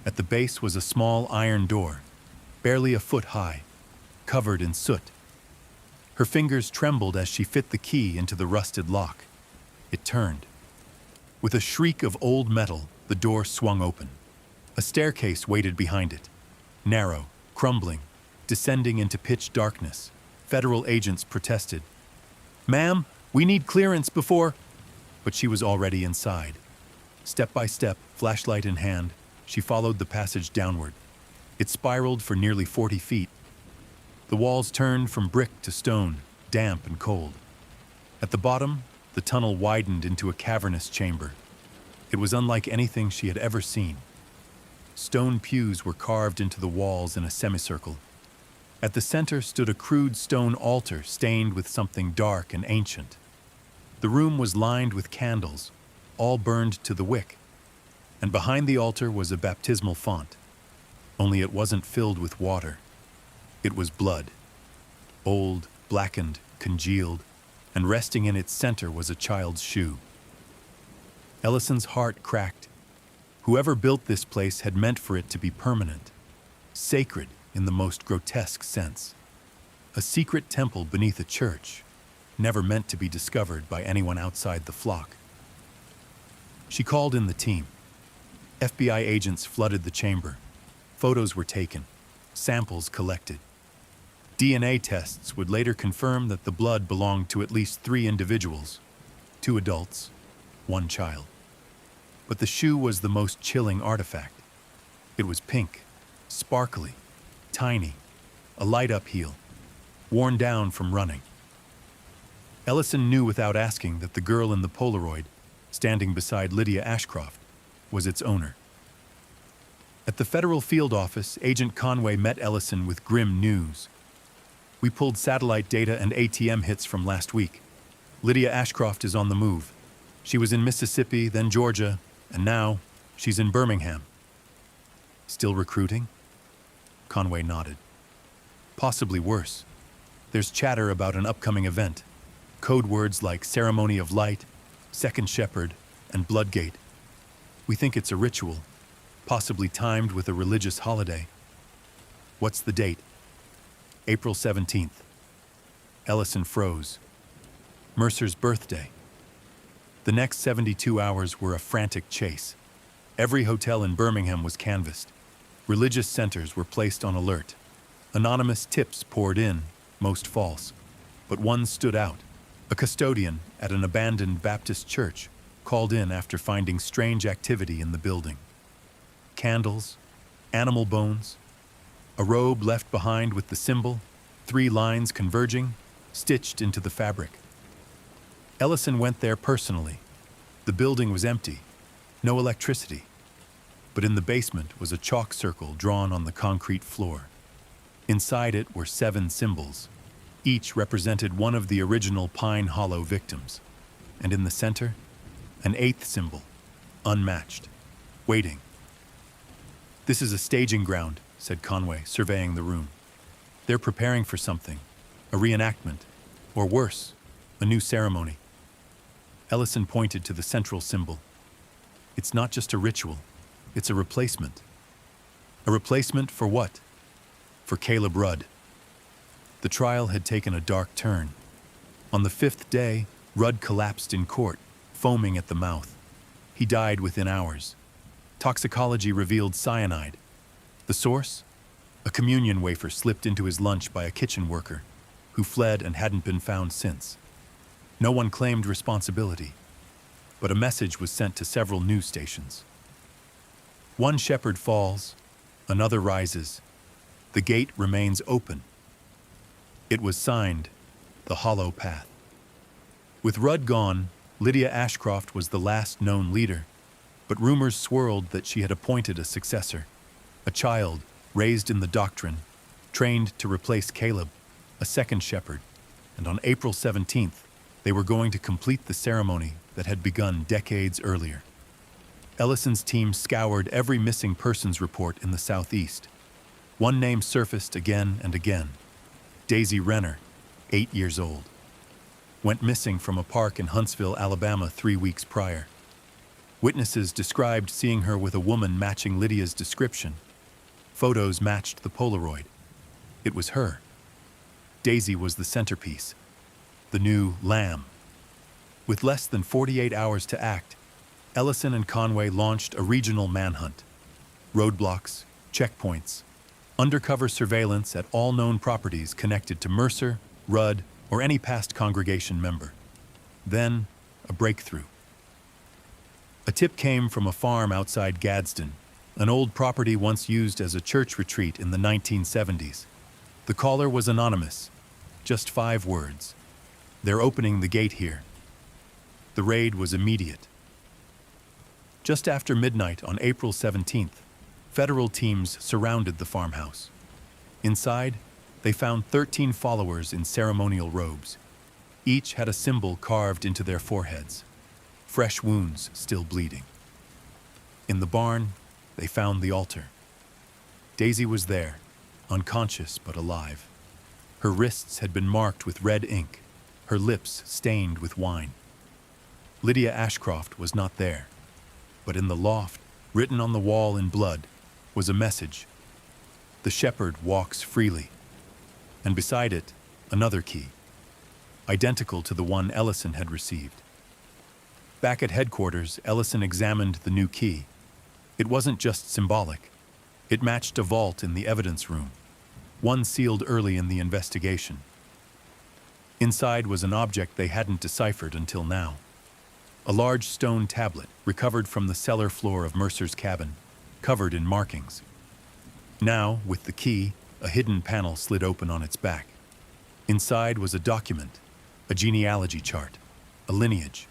At the base was a small iron door, barely a foot high, covered in soot. Her fingers trembled as she fit the key into the rusted lock. It turned. With a shriek of old metal, the door swung open. A staircase waited behind it, narrow, crumbling, descending into pitch darkness. Federal agents protested. "Ma'am, we need clearance before—" But she was already inside. Step by step, flashlight in hand, she followed the passage downward. It spiraled for nearly 40 feet. The walls turned from brick to stone, damp and cold. At the bottom, the tunnel widened into a cavernous chamber. It was unlike anything she had ever seen. Stone pews were carved into the walls in a semicircle. At the center stood a crude stone altar stained with something dark and ancient. The room was lined with candles, all burned to the wick, and behind the altar was a baptismal font, only it wasn't filled with water. It was blood, old, blackened, congealed, and resting in its center was a child's shoe. Ellison's heart cracked. Whoever built this place had meant for it to be permanent, sacred in the most grotesque sense. A secret temple beneath a church, never meant to be discovered by anyone outside the flock. She called in the team. FBI agents flooded the chamber. Photos were taken, samples collected. DNA tests would later confirm that the blood belonged to at least 3 individuals, 2 adults, 1 child. But the shoe was the most chilling artifact. It was pink, sparkly, tiny, a light-up heel, worn down from running. Ellison knew without asking that the girl in the Polaroid, standing beside Lydia Ashcroft, was its owner. At the federal field office, Agent Conway met Ellison with grim news. "We pulled satellite data and ATM hits from last week. Lydia Ashcroft is on the move. She was in Mississippi, then Georgia, and now she's in Birmingham." "Still recruiting?" Conway nodded. "Possibly worse. There's chatter about an upcoming event. Code words like Ceremony of Light, Second Shepherd, and Bloodgate. We think it's a ritual, possibly timed with a religious holiday." "What's the date?" "April 17th. Ellison froze. Mercer's birthday. The next 72 hours were a frantic chase. Every hotel in Birmingham was canvassed. Religious centers were placed on alert. Anonymous tips poured in, most false. But one stood out. A custodian at an abandoned Baptist church called in after finding strange activity in the building. Candles, animal bones, a robe left behind with the symbol, 3 lines converging, stitched into the fabric. Ellison went there personally. The building was empty, no electricity. But in the basement was a chalk circle drawn on the concrete floor. Inside it were 7 symbols. Each represented one of the original Pine Hollow victims. And in the center, an 8th symbol, unmatched, waiting. "This is a staging ground," said Conway, surveying the room. "They're preparing for something, a reenactment, or worse, a new ceremony." Ellison pointed to the central symbol. "It's not just a ritual, it's a replacement." A replacement for what? For Caleb Rudd. The trial had taken a dark turn. On the 5th day, Rudd collapsed in court, foaming at the mouth. He died within hours. Toxicology revealed cyanide. The source? A communion wafer slipped into his lunch by a kitchen worker, who fled and hadn't been found since. No one claimed responsibility, but a message was sent to several news stations. One shepherd falls, another rises. The gate remains open. It was signed, The Hollow Path. With Rudd gone, Lydia Ashcroft was the last known leader, but rumors swirled that she had appointed a successor, a child raised in the doctrine, trained to replace Caleb, a second shepherd, and on April 17th, they were going to complete the ceremony that had begun decades earlier. Ellison's team scoured every missing persons report in the Southeast. One name surfaced again and again. Daisy Renner, 8 years old. Went missing from a park in Huntsville, Alabama 3 weeks prior. Witnesses described seeing her with a woman matching Lydia's description. Photos matched the Polaroid. It was her. Daisy was the centerpiece, the new lamb. With less than 48 hours to act, Ellison and Conway launched a regional manhunt. Roadblocks, checkpoints, undercover surveillance at all known properties connected to Mercer, Rudd, or any past congregation member. Then, a breakthrough. A tip came from a farm outside Gadsden, an old property once used as a church retreat in the 1970s. The caller was anonymous, just 5 words. "They're opening the gate here." The raid was immediate. Just after midnight on April 17th, federal teams surrounded the farmhouse. Inside, they found 13 followers in ceremonial robes. Each had a symbol carved into their foreheads, fresh wounds still bleeding. In the barn, they found the altar. Daisy was there, unconscious but alive. Her wrists had been marked with red ink, her lips stained with wine. Lydia Ashcroft was not there, but in the loft, written on the wall in blood, was a message. "The shepherd walks freely." And beside it, another key, identical to the one Ellison had received. Back at headquarters, Ellison examined the new key. It wasn't just symbolic. It matched a vault in the evidence room, one sealed early in the investigation. Inside was an object they hadn't deciphered until now. A large stone tablet recovered from the cellar floor of Mercer's cabin, covered in markings. Now, with the key, a hidden panel slid open on its back. Inside was a document, a genealogy chart, a lineage.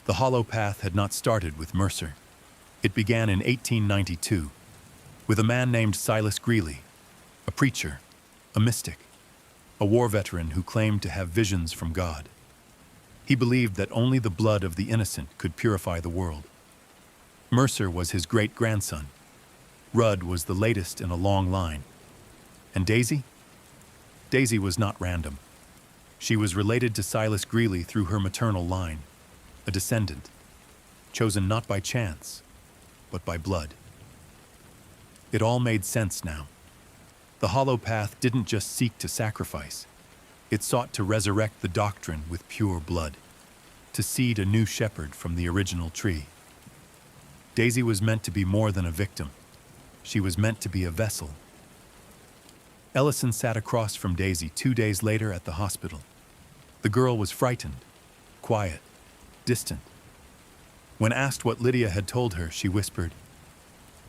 The Hollow Path had not started with Mercer. It began in 1892, with a man named Silas Greeley, a preacher, a mystic, a war veteran who claimed to have visions from God. He believed that only the blood of the innocent could purify the world. Mercer was his great-grandson. Rudd was the latest in a long line. And Daisy? Daisy was not random. She was related to Silas Greeley through her maternal line, a descendant, chosen not by chance, but by blood. It all made sense now. The Hollow Path didn't just seek to sacrifice. It sought to resurrect the doctrine with pure blood, to seed a new shepherd from the original tree. Daisy was meant to be more than a victim. She was meant to be a vessel. Ellison sat across from Daisy 2 days later at the hospital. The girl was frightened, quiet, distant. When asked what Lydia had told her, she whispered,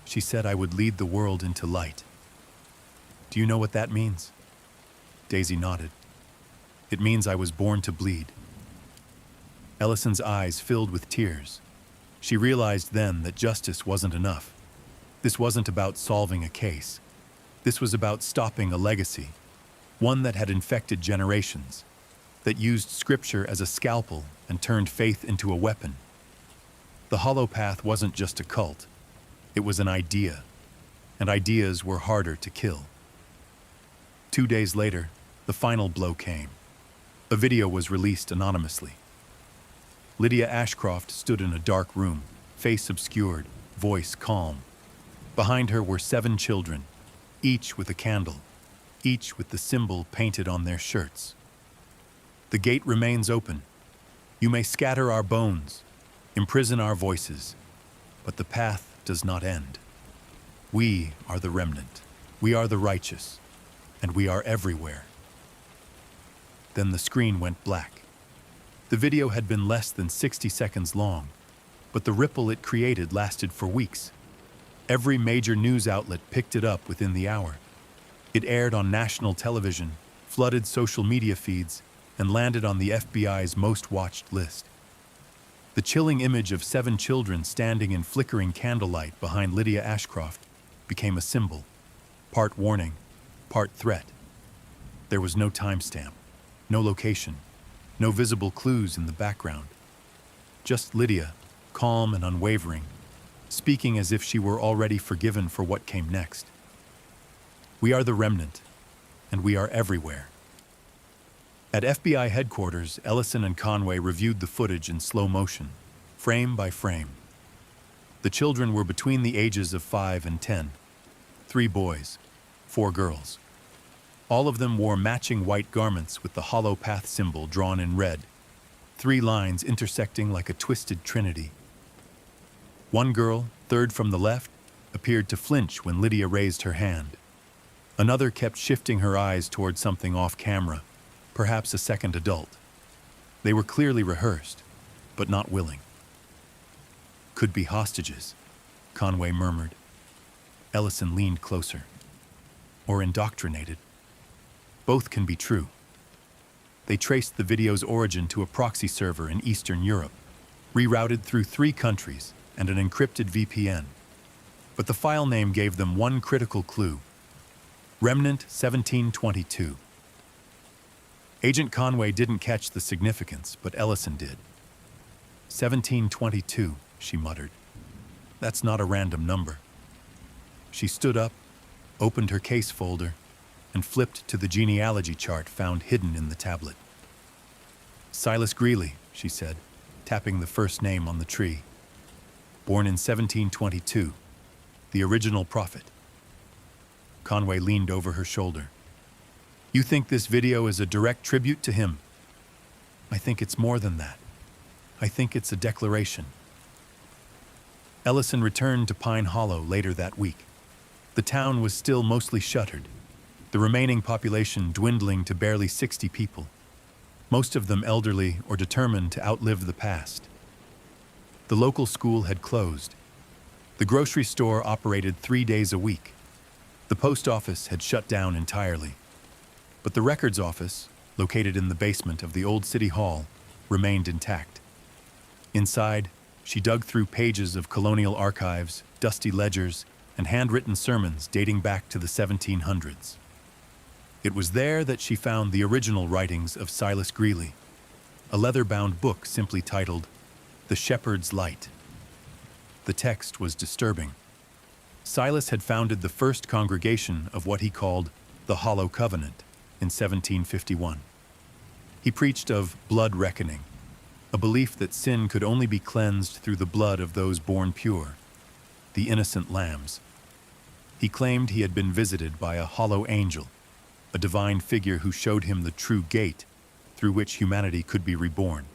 "She said I would lead the world into light." "Do you know what that means?" Daisy nodded. "It means I was born to bleed." Ellison's eyes filled with tears. She realized then that justice wasn't enough. This wasn't about solving a case. This was about stopping a legacy, one that had infected generations, that used scripture as a scalpel and turned faith into a weapon. The hollow path wasn't just a cult, it was an idea, and ideas were harder to kill. 2 days later, the final blow came. A video was released anonymously. Lydia Ashcroft stood in a dark room, face obscured, voice calm. Behind her were 7 children, each with a candle, each with the symbol painted on their shirts. The gate remains open. You may scatter our bones, imprison our voices, but the path does not end. We are the remnant. We are the righteous, and we are everywhere. Then the screen went black. The video had been less than 60 seconds long, but the ripple it created lasted for weeks. Every major news outlet picked it up within the hour. It aired on national television, flooded social media feeds, and landed on the FBI's most watched list. The chilling image of 7 children standing in flickering candlelight behind Lydia Ashcroft became a symbol, part warning, part threat. There was no timestamp, no location, no visible clues in the background. Just Lydia, calm and unwavering, speaking as if she were already forgiven for what came next. We are the remnant, and we are everywhere. At FBI headquarters, Ellison and Conway reviewed the footage in slow motion, frame by frame. The children were between the ages of 5 and 10. 3 boys, 4 girls. All of them wore matching white garments with the hollow path symbol drawn in red, 3 lines intersecting like a twisted trinity. One girl, third from the left, appeared to flinch when Lydia raised her hand. Another kept shifting her eyes toward something off camera, perhaps a second adult. They were clearly rehearsed, but not willing. Could be hostages, Conway murmured. Ellison leaned closer. Or indoctrinated. Both can be true. They traced the video's origin to a proxy server in Eastern Europe, rerouted through 3 countries and an encrypted VPN. But the file name gave them one critical clue: Remnant 1722. Agent Conway didn't catch the significance, but Ellison did. 1722, she muttered. That's not a random number. She stood up, opened her case folder, and flipped to the genealogy chart found hidden in the tablet. Silas Greeley, she said, tapping the first name on the tree. Born in 1722, the original prophet. Conway leaned over her shoulder. You think this video is a direct tribute to him? I think it's more than that. I think it's a declaration. Ellison returned to Pine Hollow later that week. The town was still mostly shuttered, the remaining population dwindling to barely 60 people, most of them elderly or determined to outlive the past. The local school had closed. The grocery store operated 3 days a week. The post office had shut down entirely. But the records office, located in the basement of the old city hall, remained intact. Inside, she dug through pages of colonial archives, dusty ledgers, and handwritten sermons dating back to the 1700s. It was there that she found the original writings of Silas Greeley, a leather-bound book simply titled The Shepherd's Light. The text was disturbing. Silas had founded the first congregation of what he called the Hollow Covenant in 1751. He preached of blood reckoning, a belief that sin could only be cleansed through the blood of those born pure, the innocent lambs. He claimed he had been visited by a hollow angel, a divine figure who showed him the true gate through which humanity could be reborn.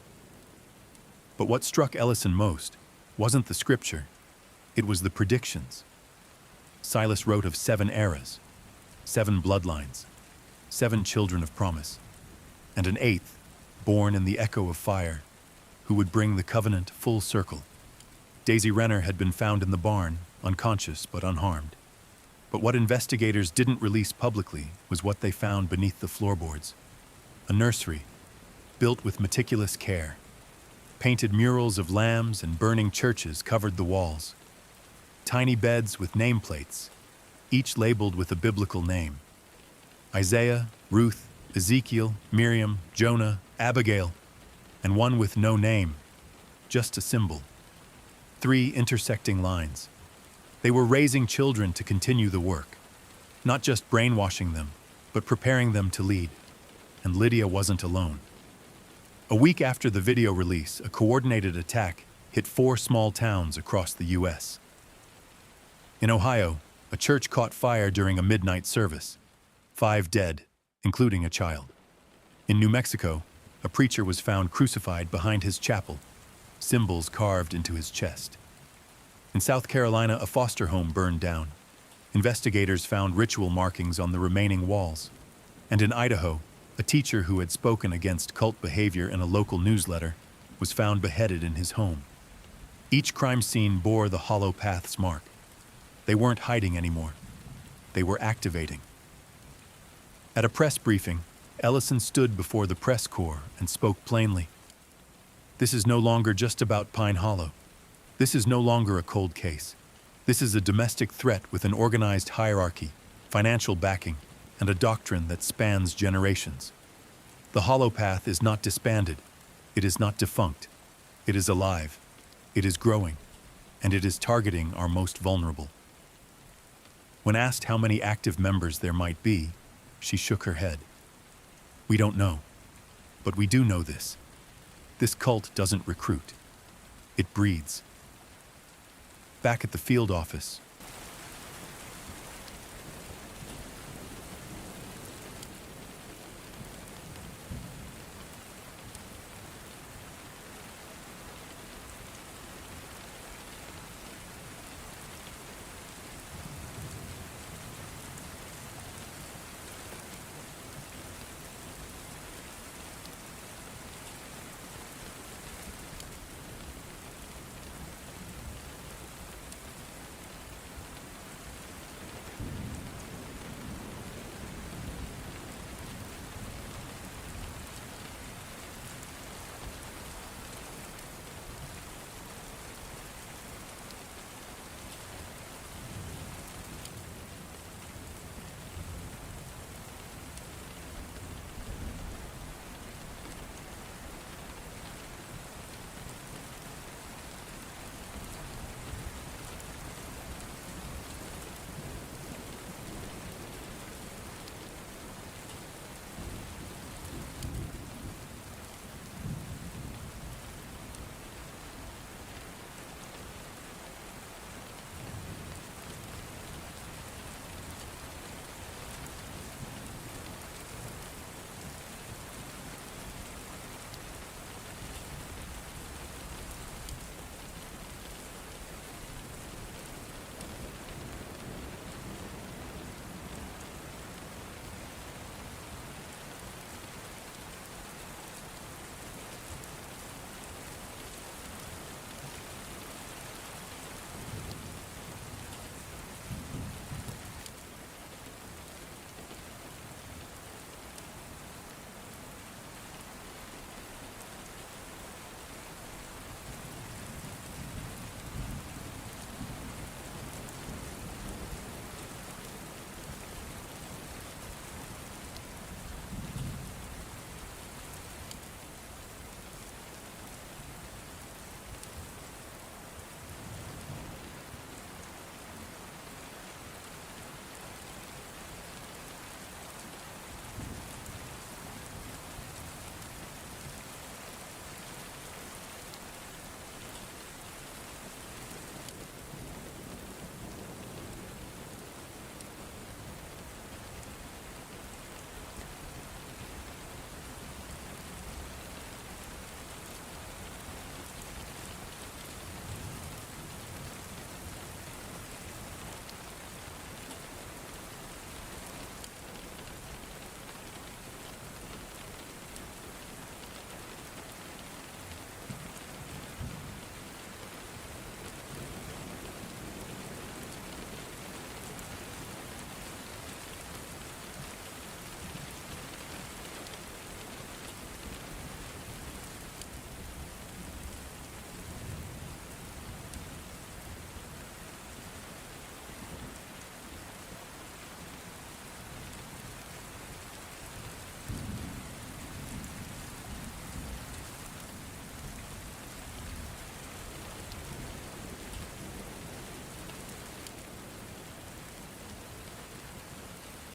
But what struck Ellison most wasn't the scripture, it was the predictions. Silas wrote of 7 eras, 7 bloodlines, 7 children of promise, and an 8th, born in the echo of fire, who would bring the covenant full circle. Daisy Renner had been found in the barn, unconscious but unharmed. But what investigators didn't release publicly was what they found beneath the floorboards. A nursery, built with meticulous care. Painted murals of lambs and burning churches covered the walls. Tiny beds with nameplates, each labeled with a biblical name. Isaiah, Ruth, Ezekiel, Miriam, Jonah, Abigail, and one with no name, just a symbol. 3 intersecting lines. They were raising children to continue the work, not just brainwashing them, but preparing them to lead. And Lydia wasn't alone. A week after the video release, a coordinated attack hit 4 small towns across the U.S. In Ohio, a church caught fire during a midnight service. 5 dead, including a child. In New Mexico, a preacher was found crucified behind his chapel, symbols carved into his chest. In South Carolina, a foster home burned down. Investigators found ritual markings on the remaining walls. And in Idaho, a teacher who had spoken against cult behavior in a local newsletter was found beheaded in his home. Each crime scene bore the hollow path's mark. They weren't hiding anymore. They were activating. At a press briefing, Ellison stood before the press corps and spoke plainly. This is no longer just about Pine Hollow. This is no longer a cold case. This is a domestic threat with an organized hierarchy, financial backing, and a doctrine that spans generations. The Hollow Path is not disbanded. It is not defunct. It is alive. It is growing. And it is targeting our most vulnerable. When asked how many active members there might be, she shook her head. We don't know. But we do know this. This cult doesn't recruit. It breeds. Back at the field office,